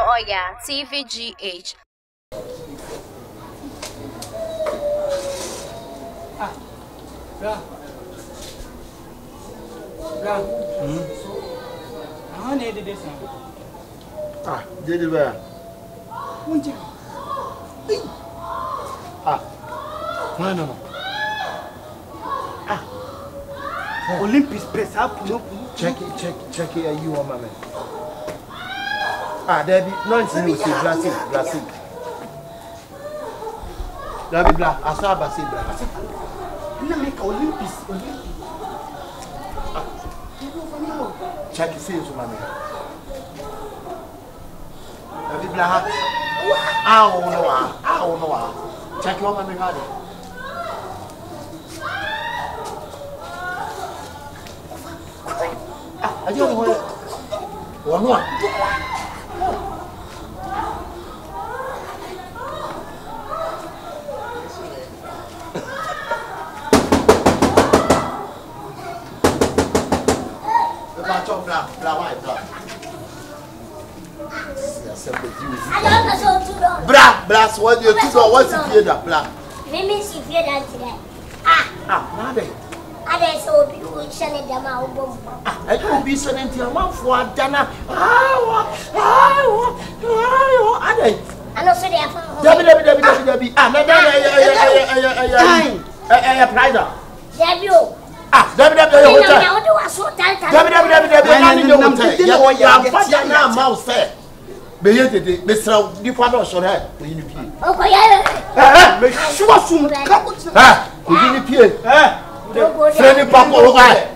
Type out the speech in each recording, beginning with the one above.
Oya, TVGH. I need this. Did it well? No. Olympus press up. Check it. You want my man? Debbie, nonsense. Blasting. Debbie, black. I saw Bassy black. Let me call Olympus. Check it, see you, my man. Debbie, black. I don't know. Check your man, man. I don't know one more. Blast what you do, what's the fear that black? Maybe she fear that today. Nothing. I so people sending them out. I don't be sending to your mouth for Dana. I know so they are from Debbie. Friendly papa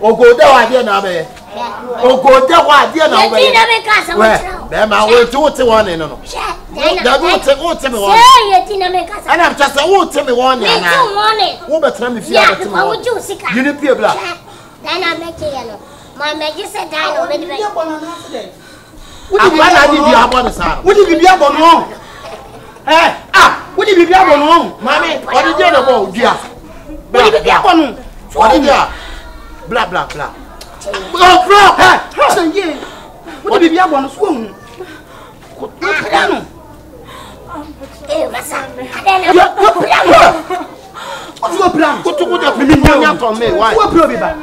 o go there wa dia na be o go there wa dia na be be ma we to one no no da go te me one say you na me kasa ana am just wo te me one na wo betra me fia betra me one you ni pie bla dan na make you no my me just say dan no be be abana di bi abo ne sa wo di bi abo no wo di bi abo no mami o di je na bo dua wo di bi abo no what is that? Blah. Oh, bro! Hey, yeah. What did you have on the swoon? What's your plan? What to put up million from me? Why? What problem?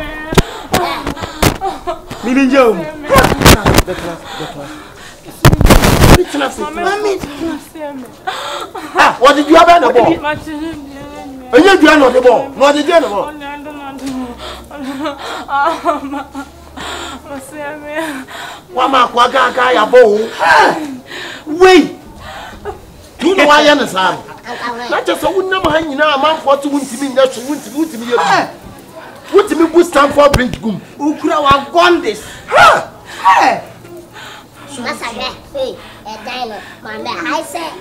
Million. What did you have on the ball? And you do not the ball. What did you know? Wama kwa gaga ya bo. Wait. You know why you understand? Not just a woman hanging a man for 2 women that she wouldn't be here. What me put stand for bring gum. Who could have gone this? Hey. Hey, a dino. I said.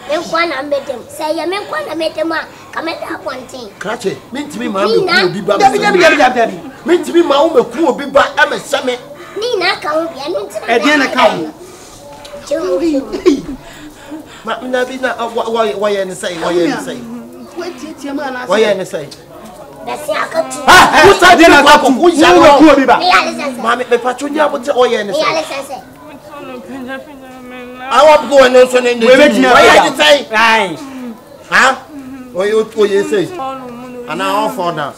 Me kwana metem say ya me kwana metem a kameda pontin krache mentimi ma me ku obi ba Debbie mentimi ma wo me ku obi ba amesame ni na ka wo bia ni ntina e dia na ka wo ma na bi na why you say wetie ma na why you say besi akatu who say dia na ka ku ja ku obi ba ma me patcho nya bo te oye ne say I want to go and also in the why you say? Huh? What you say? And I all fall down.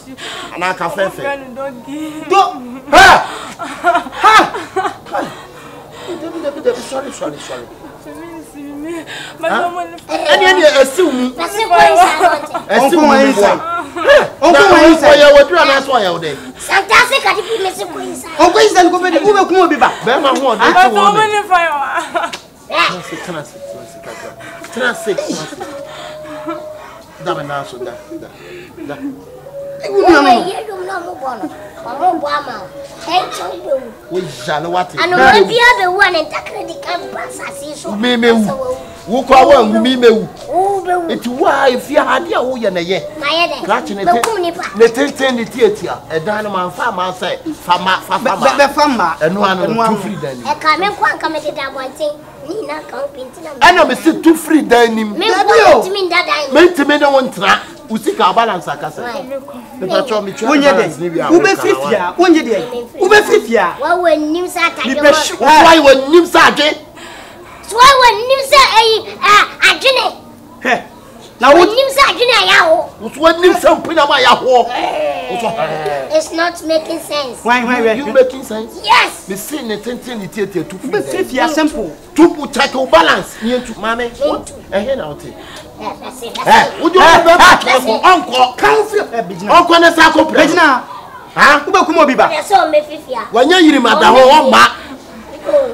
And I can fair. Sorry. Any assume. Fantastic at the missing queen. Oh, please, and go back to the Kuba. Bema, it's why if you had your own, catching it, the theatre, a dynamo farmer say, farmer, and one free then. I can't come at that one thing. I know, Mr. Too free dining. Meant to me, no one trap. We seek our balance. I can say, the patrol me, why when news are why when news are So I wouldn't say, Hey. Now, when you say, it's not making sense. Why are you making sense? Yes. The scene is in the theater to feel simple. To put check your balance near to mammy. And here now, would you uncle? Uncle and a saco president? Huh? When you're my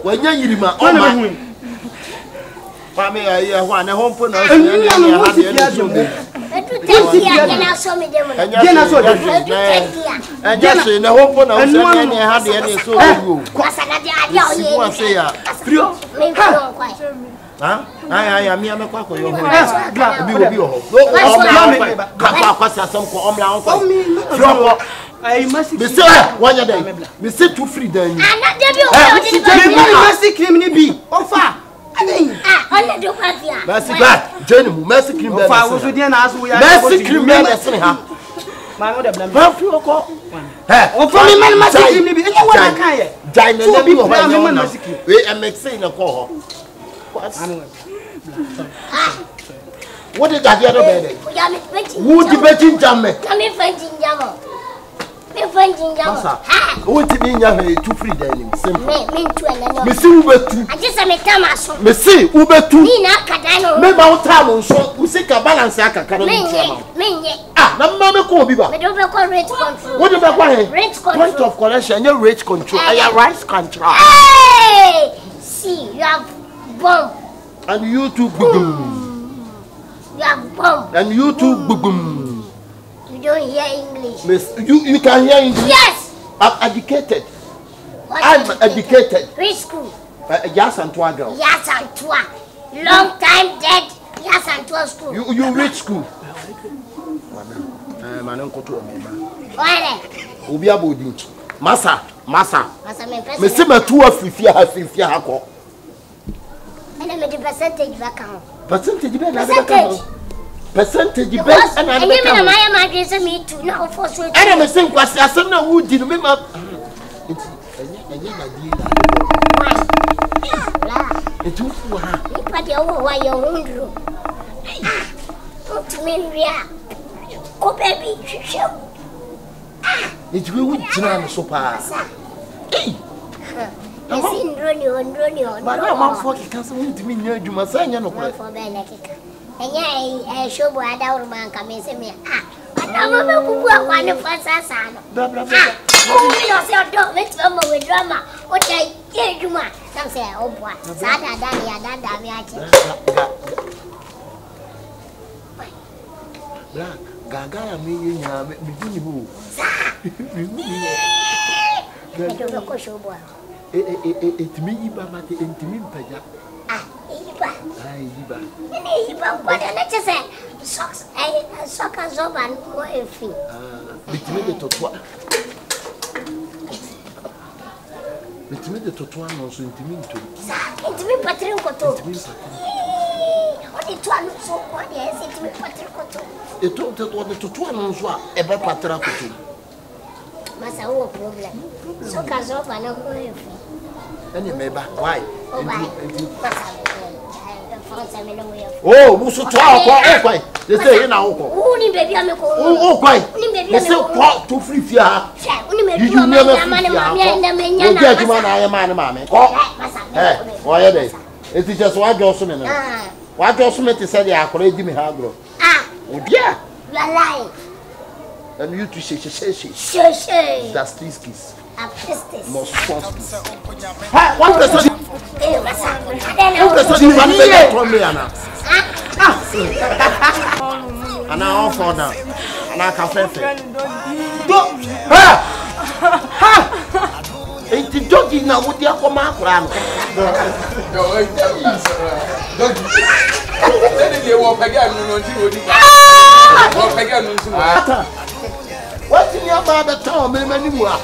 when you're my Mammy, I want a home for no. And just in the home for no, and had the end so I am me and a quack. You will be home. I must be still 1 day. We sit too free then. Be far. Mercy God, Jenny, Mercy Cream, Mercy Cream, Mercy my mother, what did that other baby? Would you bet in Jammy? Come in French in Jammo. What do you mean? Too free, then. Missy Uber 2. I just am a Thomas. Missy Uber 2. Maybe our town, so we seek a balance. Ah, no, call Biba. What about point of collection? Your rate control. I have rights control. Hey! See, you have bomb. And you too, boom. You have bomb. And you too, boom. You don't hear English. Miss, you can hear English? Yes. I'm educated. I'm educated. Which school? Yes, and Twa girl. Yes, and Twa. Long time dead. Yes, and Twa school. You reach school. My uncle to me. Why? Ubi abodi. Massa. Me see me 2 of 50 hako. And I made the percentage back home. Percentage back. Percentage and I'm me too now for so. And I'm saying, was I said, no, who did me up? It's too far. But you're why you're wondering. To me, oh, baby, it's really so fast. Hey, I'm running. But I'm for the council to me near you, my son, you know, for Benedict. And yeah, show boy, I don't man come and say me. I don't know who are one of us. Blah, blah, blah. Oh, yourself, don't let them with drama. What I hear you, man. Some say, oh, boy, Sada, Dania, Black, Gaga, me, you it's me, Baba, and to me, Paja. Iba. What I just say, socks, soccer, and more free. Between the Totua. Between the Totua, also into me too. It's me, Patrick Cotto. What it was so what yes, it's me, Patrick Cotto. It told that what the Totua knows what ever Patrick Cotto. Massa, no problem. Soccer, and more free. Any member, why? Oh, Musu Twa, they say now. Oh, ni baby, I'm oh, quite. They say, what to free fear. You never man. Why are they? It's just what Johnson. What Johnson said, I could give me hard. Ah, oh, dear. You are lying. And you to say, that's this kiss. Most responsible. One person. And I all fall down. And I can feel it. It's the doggy now with the aquaman. What's in your mother told me anymore?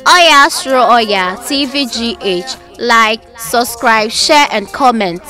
Oya Sro Oya TVGH. Like, subscribe, share and comment.